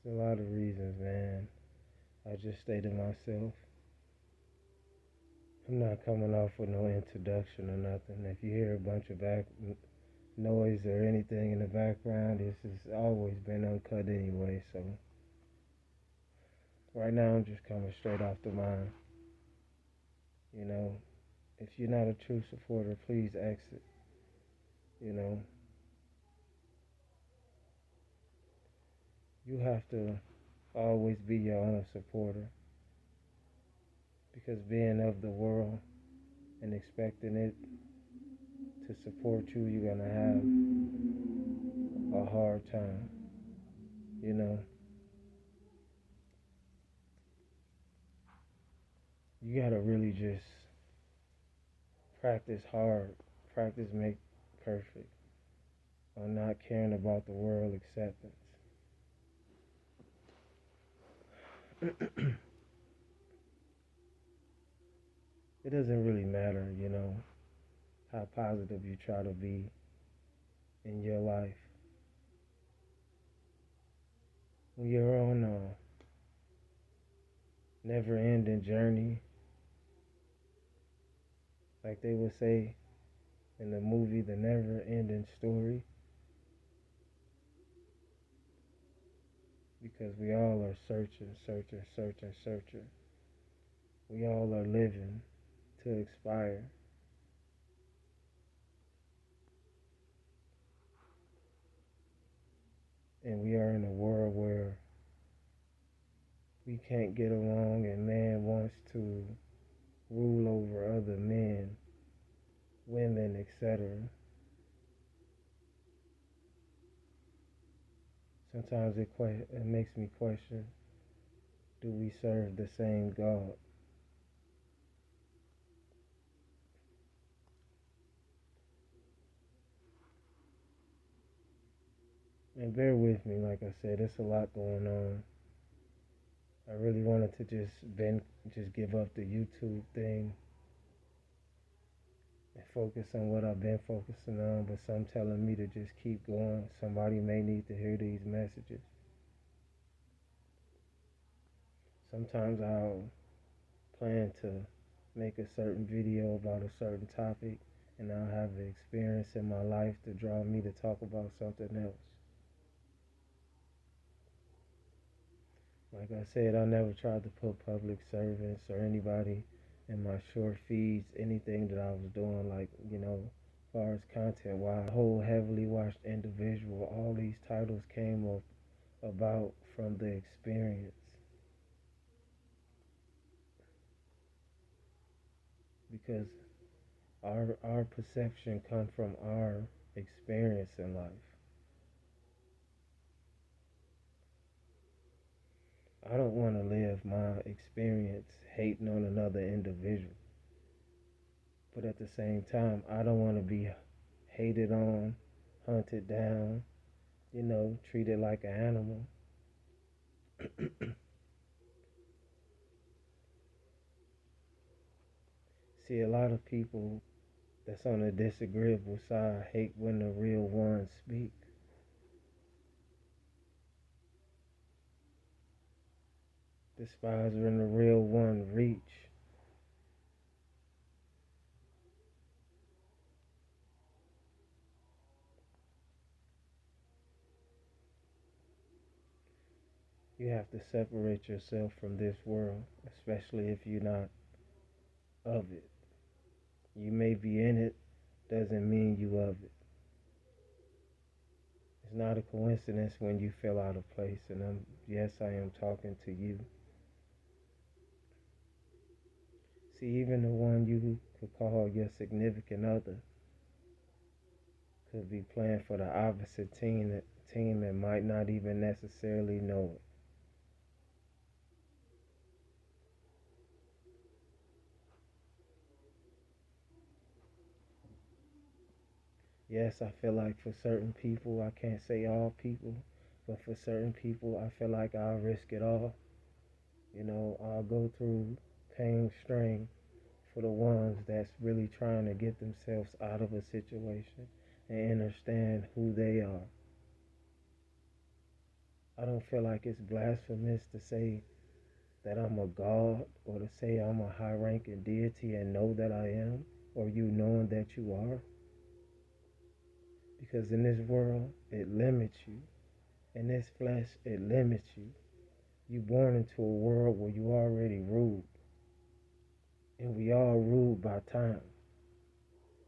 a lot of reasons, man. I just stated myself. I'm not coming off with no introduction or nothing. If you hear a bunch of back noise or anything in the background, this has always been uncut anyway. So right now, I'm just coming straight off the mind. You know, if you're not a true supporter, please exit. You know, you have to always be your own supporter because being of the world and expecting it to support you, you're gonna have a hard time. You know, you gotta really just practice hard, practice make perfect on not caring about the world acceptance. It doesn't really matter, how positive you try to be in your life. When you're on a never ending journey, like they would say in the movie The Never Ending Story, because we all are searching, searching, searching, searching. We all are living to expire. And we are in a world where we can't get along and man wants to rule over other men, women, etc. Sometimes it makes me question, do we serve the same God? And bear with me, like I said, there's a lot going on. I really wanted to just give up the YouTube thing and focus on what I've been focusing on, but some telling me to just keep going. Somebody may need to hear these messages. Sometimes I'll plan to make a certain video about a certain topic and I'll have an experience in my life to draw me to talk about something else. Like I said, I never tried to put public servants or anybody in my short feeds, anything that I was doing, like, as far as content wise, whole heavily watched individual, all these titles came up about from the experience. Because our perception comes from our experience in life. I don't want to live my experience hating on another individual. But at the same time, I don't want to be hated on, hunted down, treated like an animal. See, a lot of people that's on the disagreeable side hate when the real ones speak. Despise when the real one reach. You have to separate yourself from this world, especially if you're not of it. You may be in it, doesn't mean you of it. It's not a coincidence when you feel out of place, and yes, I am talking to you. See, even the one you could call your significant other could be playing for the opposite team and might not even necessarily know it. Yes, I feel like for certain people, I can't say all people, but for certain people, I feel like I'll risk it all. I'll go through pain, strain for the ones that's really trying to get themselves out of a situation and understand who they are. I don't feel like it's blasphemous to say that I'm a God or to say I'm a high ranking deity and know that I am, or you knowing that you are. Because in this world, it limits you. In this flesh, it limits you. You born into a world where you already ruled. And we all ruled by time,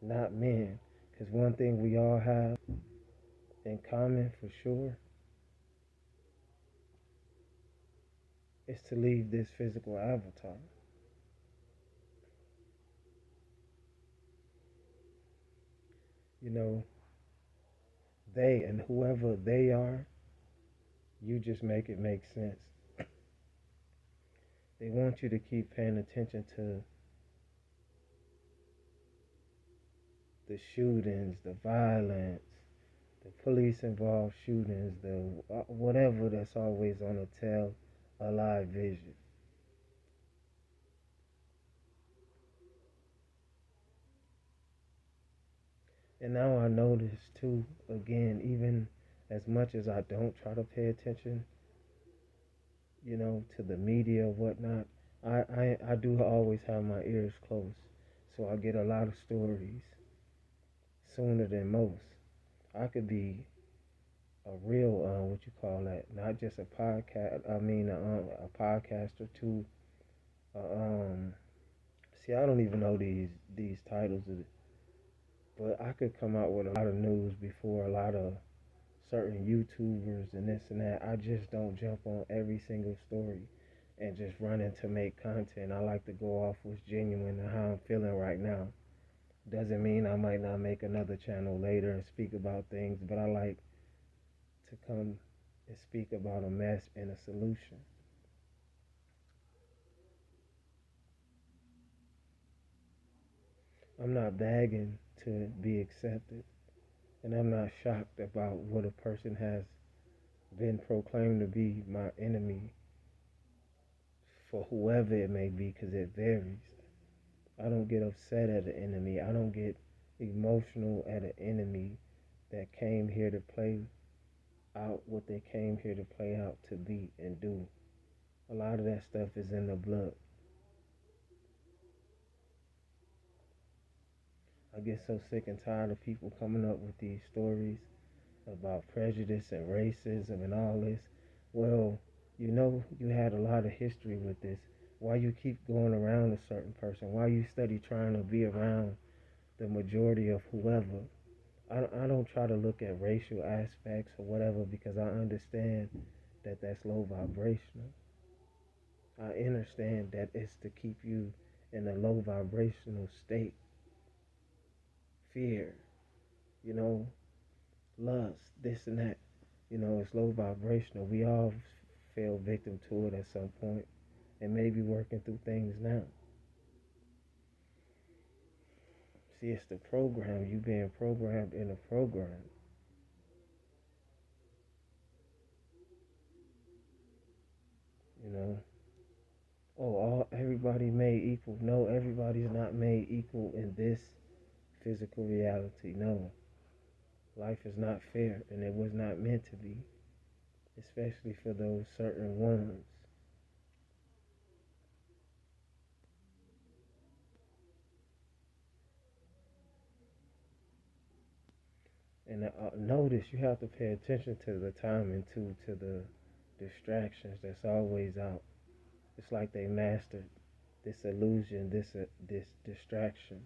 not men. Because one thing we all have in common for sure is to leave this physical avatar. You know, they and whoever they are, you just make it make sense. They want you to keep paying attention to the shootings, the violence, the police involved shootings, the whatever that's always on a tell a live vision. And now I notice too, again, even as much as I don't try to pay attention, to the media or whatnot, I do always have my ears closed. So I get a lot of stories sooner than most. I could be a real, what you call that, not just a podcast, a podcast or two. Um, See, I don't even know these titles, but I could come out with a lot of news before a lot of certain YouTubers and this and that. I just don't jump on every single story and just run in to make content. I like to go off what's genuine and how I'm feeling right now. Doesn't mean I might not make another channel later and speak about things, but I like to come and speak about a mess and a solution. I'm not begging to be accepted, and I'm not shocked about what a person has been proclaimed to be my enemy for whoever it may be, because it varies. I don't get upset at an enemy. I don't get emotional at an enemy that came here to play out what they came here to play out to be and do. A lot of that stuff is in the blood. I get so sick and tired of people coming up with these stories about prejudice and racism and all this. Well, you had a lot of history with this. Why you keep going around a certain person? Why you study trying to be around the majority of whoever? I don't try to look at racial aspects or whatever because I understand that that's low vibrational. I understand that it's to keep you in a low vibrational state. Fear, you know, lust, this and that. It's low vibrational. We all fell victim to it at some point and maybe working through things now. See, it's the program. You being programmed in a program. You know, everybody made equal. No, everybody's not made equal in this physical reality. No, life is not fair, and it was not meant to be, especially for those certain ones. And notice you have to pay attention to the timing too, to the distractions that's always out. It's like they mastered this illusion, this distraction.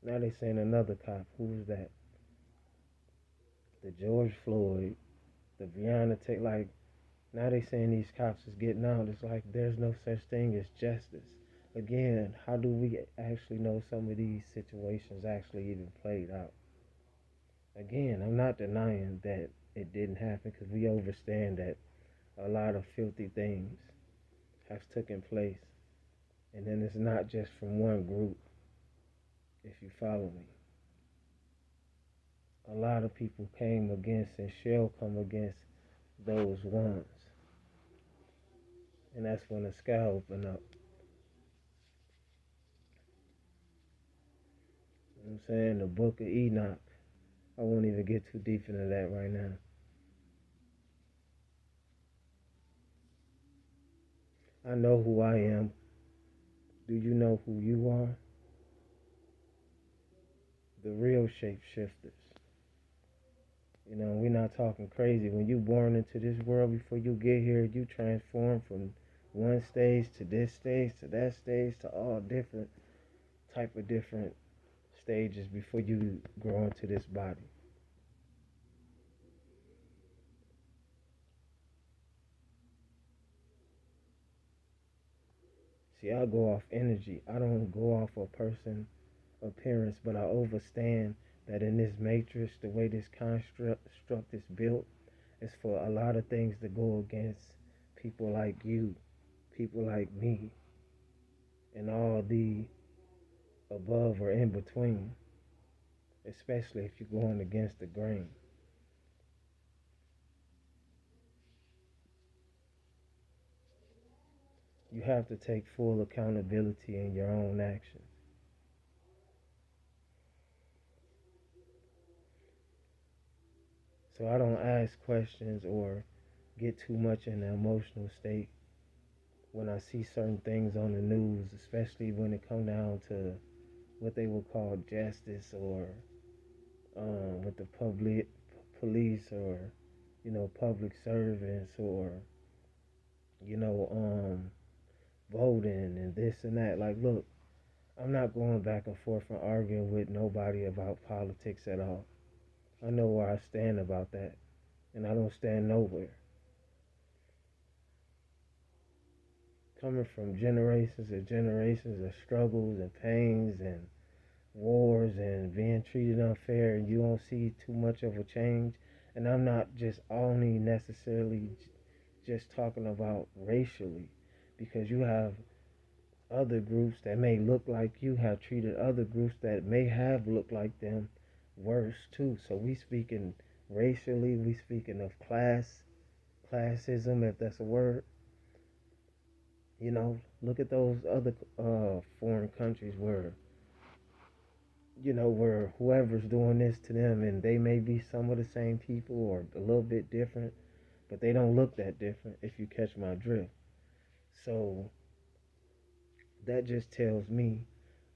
Now they saying another cop. Who was that? The George Floyd, the Breonna Taylor. Like now they saying these cops is getting out. It's like there's no such thing as justice. Again, how do we actually know some of these situations actually even played out? Again, I'm not denying that it didn't happen because we understand that a lot of filthy things have taken place, and then it's not just from one group. If you follow me, a lot of people came against and shall come against those ones, and that's when the sky opened up. You know what I'm saying? The Book of Enoch. I won't even get too deep into that right now. I know who I am. Do you know who you are? The real shapeshifters. You know, we're not talking crazy. When you born into this world, before you get here, you transform from one stage to this stage to that stage to all different type of different stages before you grow into this body. See, I go off energy. I don't go off a person appearance, but I understand that in this matrix, the way this construct is built, is for a lot of things to go against people like you, people like me, and all the above or in between, especially if you're going against the grain. You have to take full accountability in your own actions. So I don't ask questions or get too much in the emotional state when I see certain things on the news, especially when it come down to what they would call justice or with the public police or public servants or you know voting and this and that. Like, look, I'm not going back and forth and arguing with nobody about politics at all. I know where I stand about that, and I don't stand nowhere. Coming from generations and generations of struggles and pains and wars and being treated unfair, and you don't see too much of a change. And I'm not just only necessarily just talking about racially, because you have other groups that may look like you have treated other groups that may have looked like them worse too. So we speaking racially, we speaking of classism, if that's a word. Look at those other foreign countries where where whoever's doing this to them, and they may be some of the same people or a little bit different, but they don't look that different if you catch my drift. So that just tells me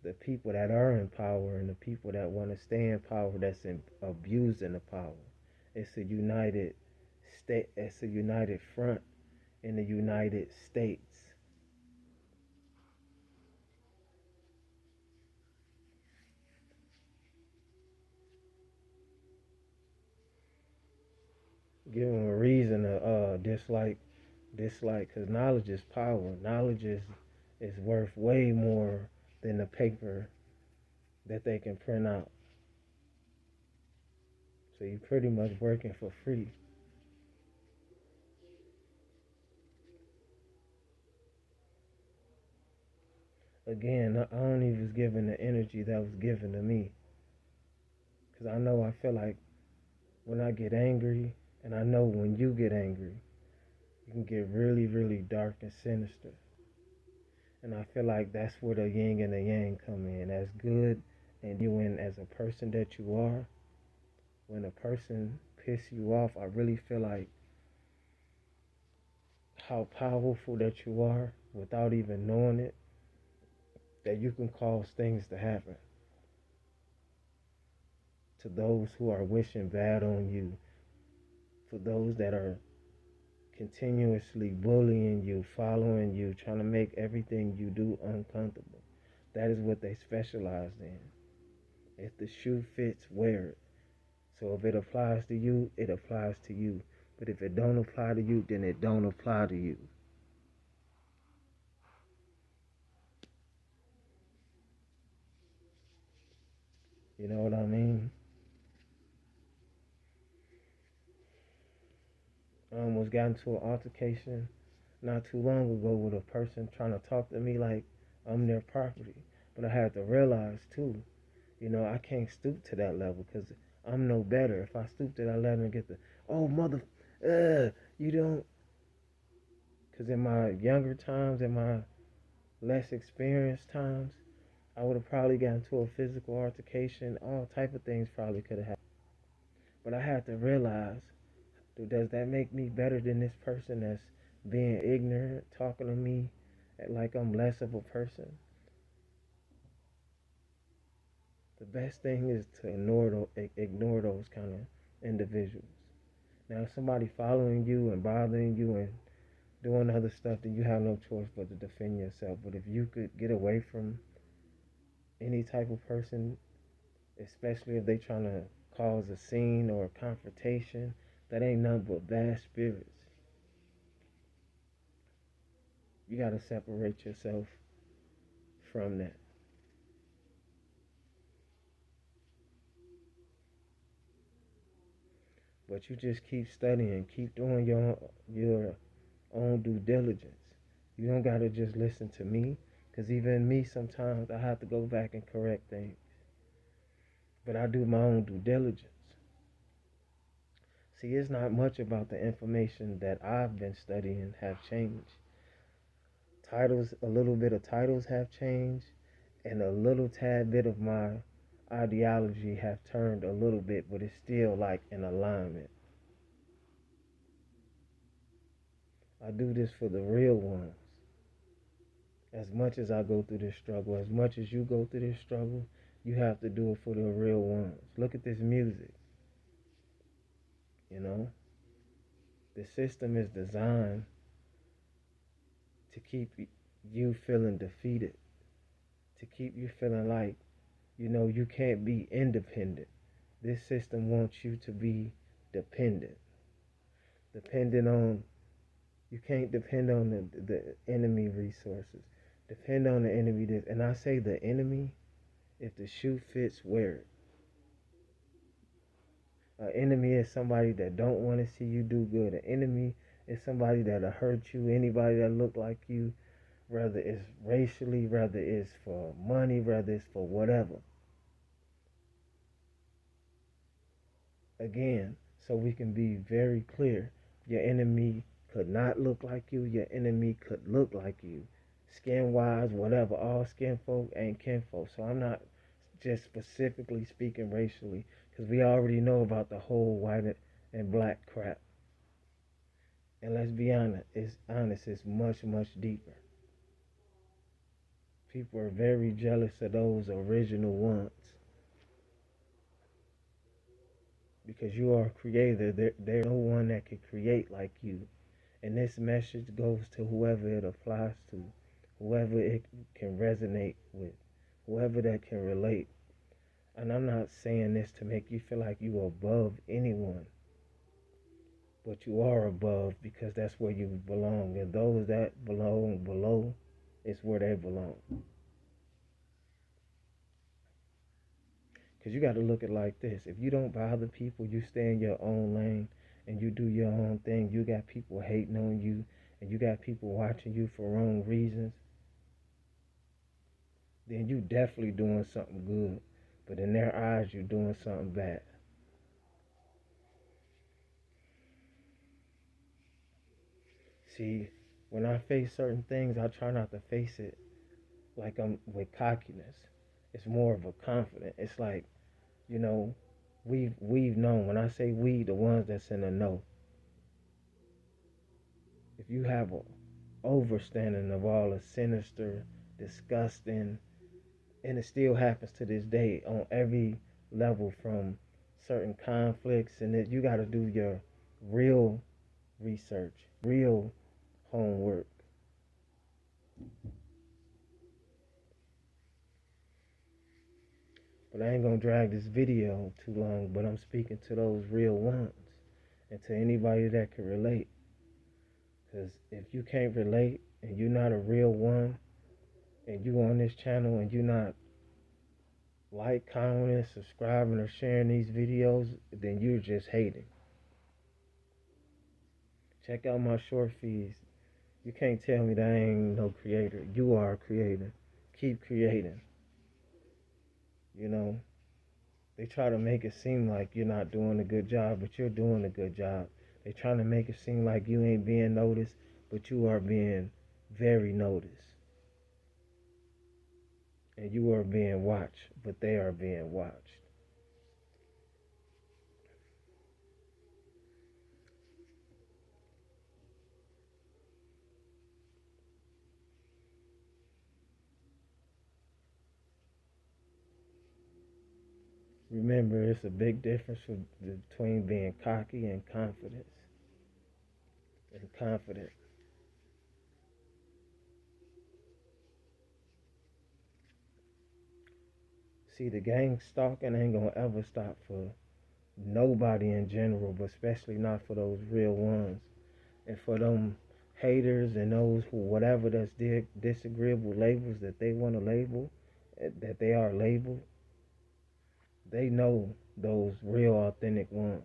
the people that are in power and the people that want to stay in power that's abusing the power. It's a united state. It's a united front in the United States. Give them a reason to dislike, because knowledge is power. Knowledge is worth way more than the paper that they can print out. So you're pretty much working for free. Again, I only was given the energy that was given to me. Because I feel like when I get angry, and I know when you get angry, you can get really, really dark and sinister. And I feel like that's where the yin and the yang come in. As good and genuine as a person that you are, when a person piss you off, I really feel like how powerful that you are without even knowing it, that you can cause things to happen to those who are wishing bad on you, for those that are continuously bullying you, following you, trying to make everything you do uncomfortable. That is what they specialize in. If the shoe fits, wear it. So if it applies to you, it applies to you. But if it don't apply to you, then it don't apply to you. You know what I mean? I almost got into an altercation not too long ago with a person trying to talk to me like I'm their property. But I had to realize too, I can't stoop to that level because I'm no better. If I stoop to that level and get the, oh, mother, you don't. Because in my younger times, in my less experienced times, I would have probably gotten into a physical altercation. All type of things probably could have happened. But I had to realize, does that make me better than this person that's being ignorant, talking to me like I'm less of a person. The best thing is to ignore those kind of individuals. Now, if somebody following you and bothering you and doing other stuff, then you have no choice but to defend yourself. But if you could get away from any type of person, especially if they trying to cause a scene or a confrontation, that ain't nothing but bad spirits. You gotta separate yourself from that. But you just keep studying, keep doing your own due diligence. You don't gotta just listen to me, because even me sometimes I have to go back and correct things. But I do my own due diligence. See, it's not much about the information that I've been studying have changed. Titles, a little bit of titles have changed, and a little tad bit of my ideology have turned a little bit, but it's still like in alignment. I do this for the real ones. As much as I go through this struggle, as much as you go through this struggle, you have to do it for the real ones. Look at this music, you know? The system is designed to keep you feeling defeated, to keep you feeling like, you can't be independent. This system wants you to be dependent. Dependent on, you can't depend on the enemy resources. Depend on the enemy. And I say the enemy, if the shoe fits, wear it. An enemy is somebody that don't want to see you do good. An enemy is somebody that'll hurt you. Anybody that look like you, whether it's racially, whether it's for money, whether it's for whatever. Again, so we can be very clear, your enemy could not look like you. Your enemy could look like you. Skin wise, whatever. All skin folk ain't kinfolk. So I'm not just specifically speaking racially, because we already know about the whole white and black crap. And let's be honest, it's much, much deeper. People are very jealous of those original ones. Because you are a creator, there's no one that can create like you. And this message goes to whoever it applies to, whoever it can resonate with, whoever that can relate. And I'm not saying this to make you feel like you're above anyone, but you are above because that's where you belong. And those that belong below is where they belong. Because you got to look at it like this. If you don't bother people, you stay in your own lane and you do your own thing, you got people hating on you and you got people watching you for wrong reasons, then you definitely doing something good. But in their eyes, you're doing something bad. See, when I face certain things, I try not to face it like I'm with cockiness. It's more of a confidence. It's like, you know, we've known. When I say we, the ones that's in the know. If you have a overstanding of all the sinister, disgusting, and it still happens to this day on every level from certain conflicts, and that you got to do your real research, real homework. But I ain't gonna drag this video too long, but I'm speaking to those real ones and to anybody that can relate. Because if you can't relate and you're not a real one and you on this channel and you're not like, commenting, subscribing, or sharing these videos, then you're just hating. Check out my short feeds. You can't tell me that I ain't no creator. You are a creator. Keep creating. You know, they try to make it seem like you're not doing a good job, but you're doing a good job. They trying to make it seem like you ain't being noticed, but you are being very noticed. And you are being watched, but they are being watched. Remember, it's a big difference between being cocky and confident. See, the gang stalking ain't gonna ever stop for nobody in general, but especially not for those real ones. And for them haters and those who, whatever that's disagreeable labels that they want to label, that they are labeled, they know those real authentic ones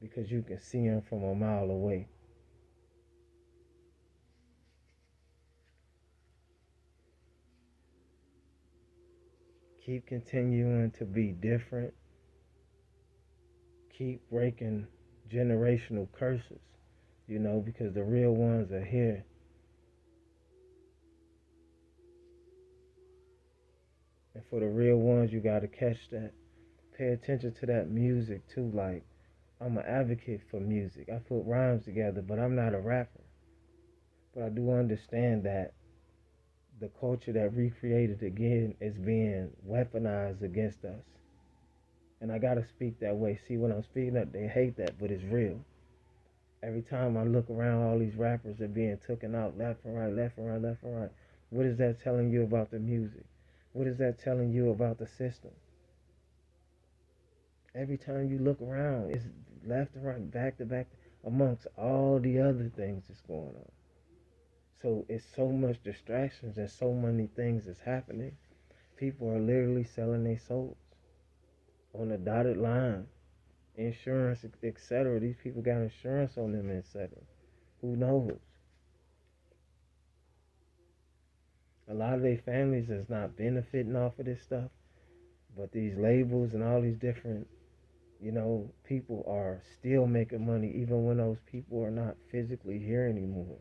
because you can see them from a mile away. Keep continuing to be different. Keep breaking generational curses, because the real ones are here. And for the real ones, you got to catch that. Pay attention to that music too. Like, I'm an advocate for music. I put rhymes together, but I'm not a rapper. But I do understand that the culture that recreated again is being weaponized against us. And I gotta speak that way. See, when I'm speaking up, they hate that, but it's real. Every time I look around, all these rappers are being taken out left and right, left and right, left and right. What is that telling you about the music? What is that telling you about the system? Every time you look around, it's left and right, back to back, amongst all the other things that's going on. So it's so much distractions and so many things that's happening. People are literally selling their souls on a dotted line, insurance, etc. These people got insurance on them, etc. Who knows? A lot of their families is not benefiting off of this stuff, but these labels and all these different, people are still making money even when those people are not physically here anymore.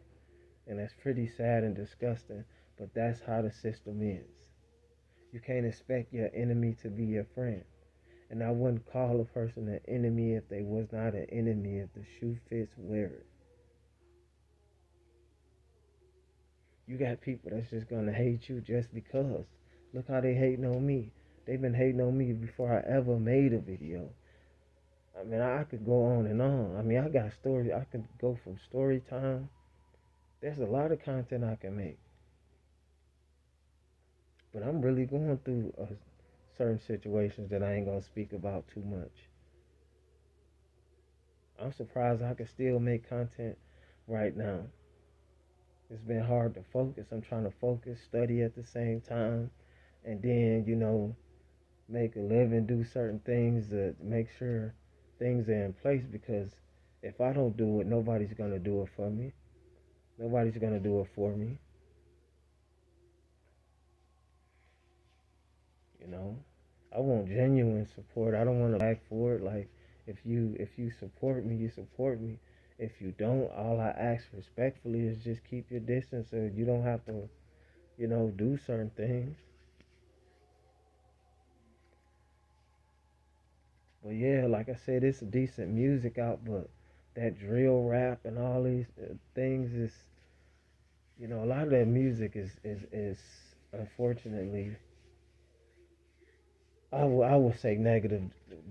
And that's pretty sad and disgusting, but that's how the system is. You can't expect your enemy to be your friend. And I wouldn't call a person an enemy if they was not an enemy. If the shoe fits, wear it. You got people that's just gonna hate you just because. Look how they hating on me. They've been hating on me before I ever made a video. I mean, I could go on and on. I mean, I got stories. I could go from story time. There's a lot of content I can make. But I'm really going through certain situations that I ain't gonna speak about too much. I'm surprised I can still make content right now. It's been hard to focus. I'm trying to focus, study at the same time, and then, make a living, do certain things to make sure things are in place because if I don't do it, nobody's gonna do it for me. Nobody's gonna do it for me. You know, I want genuine support. I don't want to beg for it. Like if you support me, you support me. If you don't, all I ask respectfully is just keep your distance, so you don't have to, do certain things. But yeah, like I said, it's decent music out, but that drill rap and all these things is, a lot of that music is unfortunately, I would say negative,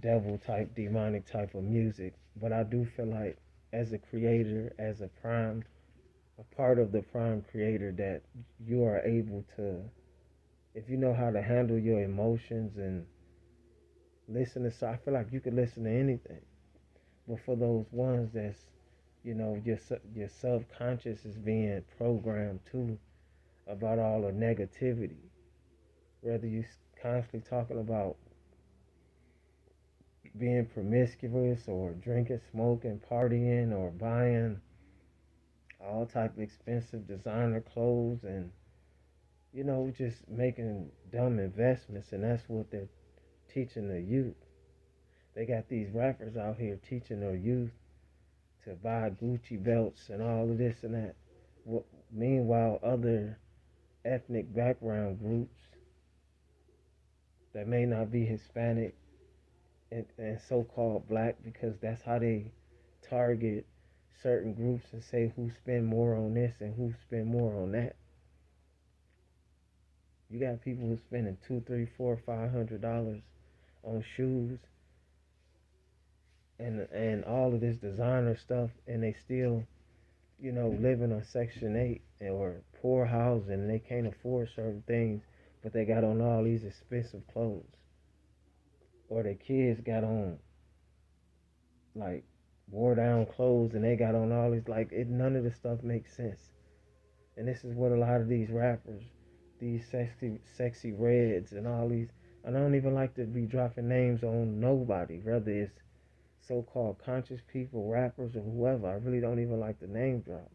devil type, demonic type of music. But I do feel like, as a creator, as a part of the prime creator, that you are able to, if you know how to handle your emotions and listen to, so I feel like you could listen to anything. But for those ones that's, your subconscious is being programmed too about all the negativity. Whether you constantly talking about being promiscuous or drinking, smoking, partying, or buying all type of expensive designer clothes and just making dumb investments, and that's what they're teaching the youth. They got these rappers out here teaching their youth to buy Gucci belts and all of this and that. Meanwhile, other ethnic background groups that may not be Hispanic and so-called black, because that's how they target certain groups and say who spend more on this and who spend more on that. You got people who spending $2, $3, $4, $500 on shoes and all of this designer stuff, and they still, living on Section 8 or poor housing, and they can't afford certain things, but they got on all these expensive clothes. Or their kids got on, like, wore down clothes, and they got on all these, like, none of this stuff makes sense. And this is what a lot of these rappers, these sexy reds and all these, and I don't even like to be dropping names on nobody, whether it's so-called conscious people, rappers, or whoever. I really don't even like the name drop.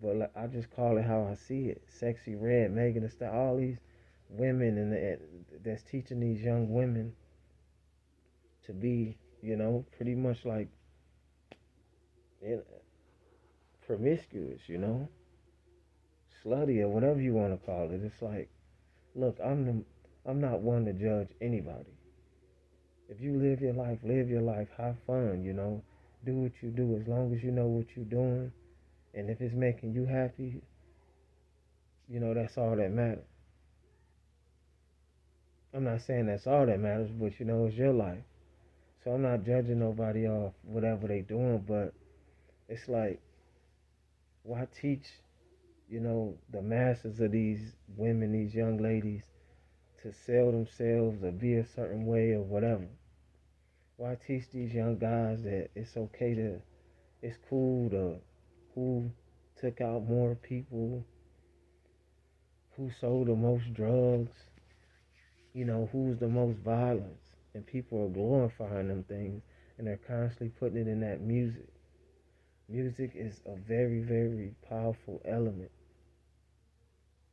But like, I just call it how I see it. Sexy Red, Megan Thee Stallion, all these women that's teaching these young women to be, pretty much like promiscuous, slutty or whatever you want to call it. It's like, look, I'm not one to judge anybody. If you live your life, have fun, do what you do as long as you know what you're doing, and if it's making you happy, that's all that matters. I'm not saying that's all that matters, but it's your life. So I'm not judging nobody off whatever they doing, but it's like, why teach, the masses of these women, these young ladies, to sell themselves or be a certain way or whatever? Why teach these young guys that it's cool to who took out more people, who sold the most drugs, who's the most violence, and people are glorifying them things, and they're constantly putting it in that music. Music is a very, very powerful element.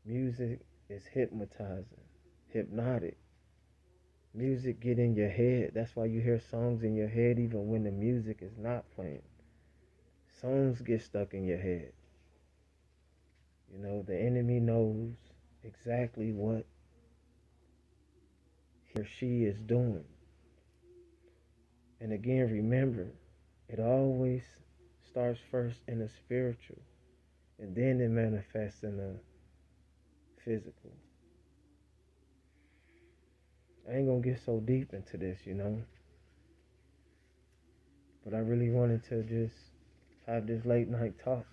Music is hypnotizing, hypnotic. Music get in your head. That's why you hear songs in your head even when the music is not playing. Songs get stuck in your head. The enemy knows exactly what he or she is doing. And again, remember, it always starts first in the spiritual, and then it manifests in the physical. I ain't gonna get so deep into this, but I really wanted to just have this late night talk.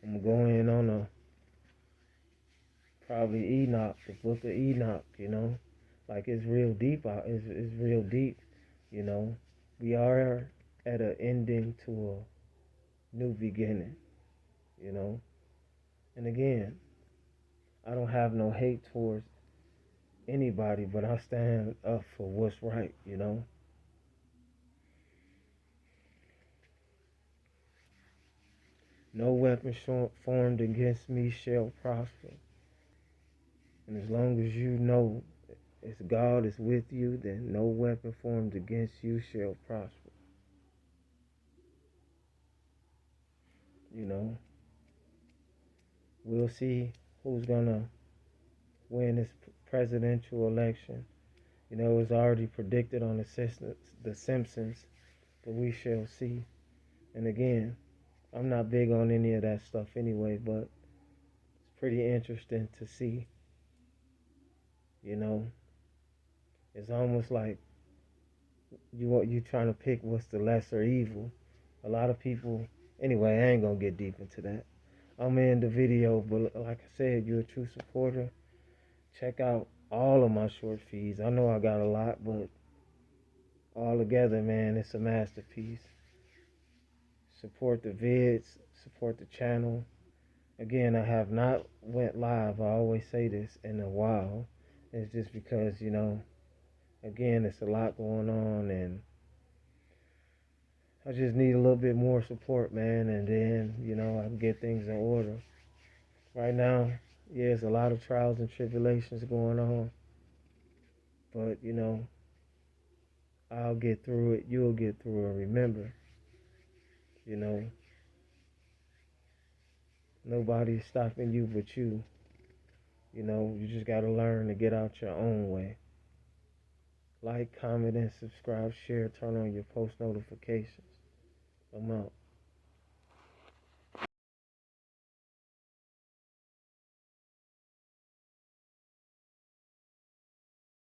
I'm going on probably Enoch, the book of Enoch. Like, it's real deep out. It's real deep, you know. We are at an ending to a new beginning, you know. And again, I don't have no hate towards anybody, but I stand up for what's right. No weapon formed against me shall prosper. And as long as you know if God is with you, then no weapon formed against you shall prosper. You know, we'll see who's gonna win this presidential election. It's already predicted on the Simpsons, but we shall see. And again, I'm not big on any of that stuff anyway, but it's pretty interesting to see. You know, it's almost like you trying to pick what's the lesser evil. A lot of people. Anyway, I ain't gonna get deep into that. I'm in the video, but like I said, you're a true supporter. Check out all of my short feeds. I know I got a lot, but all together, man, it's a masterpiece. Support the vids, support the channel. Again, I have not went live. I always say this in a while. It's just because, again, it's a lot going on, and I just need a little bit more support, man, and then, I can get things in order. Right now, yeah, there's a lot of trials and tribulations going on, but, I'll get through it. You'll get through it. Remember, you know, nobody's stopping you but you. You just got to learn to get out your own way. Like, comment, and subscribe, share, turn on your post notifications. I'm out.